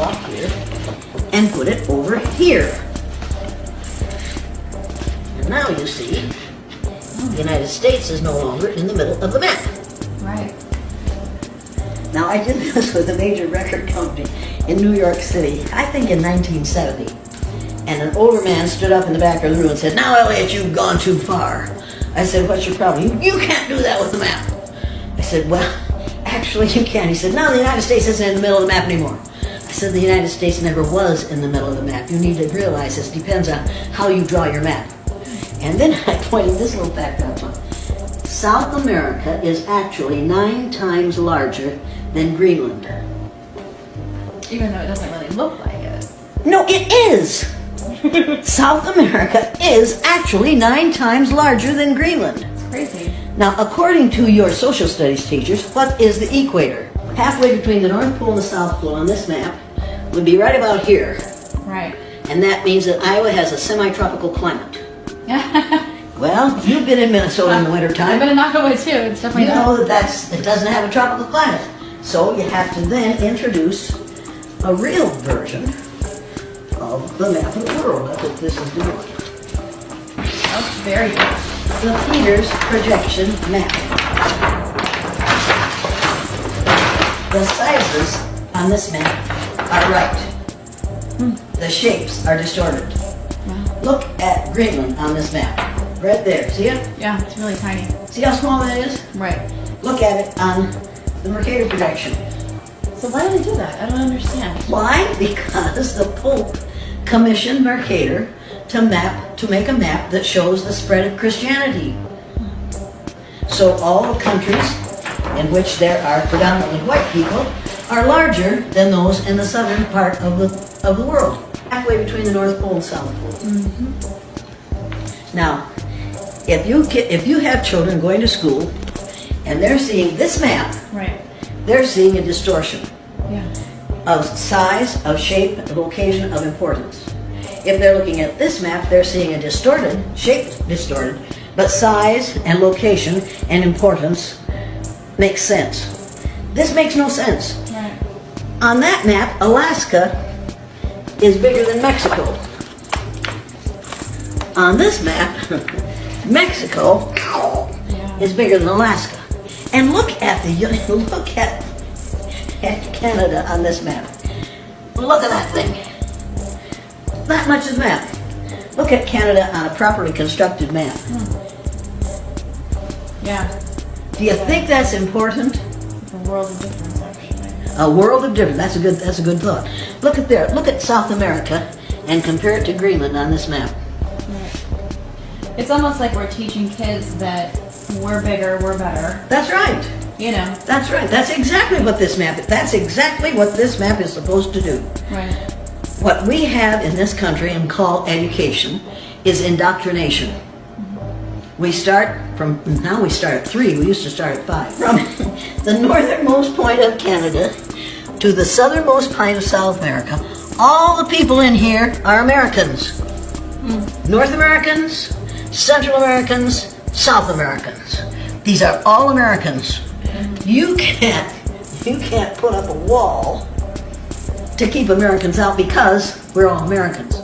off here and put it over here. And now you see, the United States is no longer in the middle of the map. Right. Now, I did this with a major record company in New York City, I think in 1970. And an older man stood up in the back of the room and said, "Now, Elliot, you've gone too far." I said, "What's your problem?" "You can't do that with the map." I said, "Well, actually you can." He said, "No, the United States isn't in the middle of the map anymore." I said, "The United States never was in the middle of the map. You need to realize this depends on how you draw your map." And then I pointed this little fact out. South America is actually 9 times larger than Greenland. Even though it doesn't really look like it. No, it is. South America is actually 9 times larger than Greenland. It's crazy. Now, according to your social studies teachers, what is the equator? Halfway between the North Pole and the South Pole on this map would be right about here. Right. And that means that Iowa has a semi-tropical climate. Well, you've been in Minnesota in the I've wintertime. been in Iowa too. It's You definitely know that it doesn't have a tropical climate. So you have to then introduce a real version of the map of the world. That's what this is doing. Oh, very good. The Peters projection map. The sizes on this map are right. The shapes are distorted. Look at Greenland on this map. Right there. See it? Yeah, it's really tiny. See how small that is? Right. Look at it on the Mercator projection. So why do they do that? I don't understand. Why? Because the Pope commissioned Mercator to make a map that shows the spread of Christianity. So all the countries in which there are predominantly white people are larger than those in the southern part of the world, halfway between the North Pole and South Pole. Now, if you have children going to school and they're seeing this map, Right. they're seeing a distortion Yeah. of size, of shape, of location, of importance. If they're looking at this map, they're seeing a distorted, shape distorted, but size and location and importance makes sense. This makes no sense. Right. On that map, Alaska is bigger than Mexico. On this map, Mexico is bigger than Alaska. And look at Canada on this map. Look at that thing. That much is map. Look at Canada on a properly constructed map. Yeah. Do you think that's important? It's a world of difference, actually. A world of difference. That's a good thought. Look at there. Look at South America and compare it to Greenland on this map. Right. It's almost like we're teaching kids that we're bigger, we're better. That's right. You know. That's right. That's exactly what this map is. That's exactly what this map is supposed to do. Right. What we have in this country and call education is indoctrination. We start at 3, we used to start at 5. From the northernmost point of Canada to the southernmost point of South America, all the people in here are Americans. North Americans, Central Americans, South Americans. These are all Americans. You can't put up a wall to keep Americans out because we're all Americans.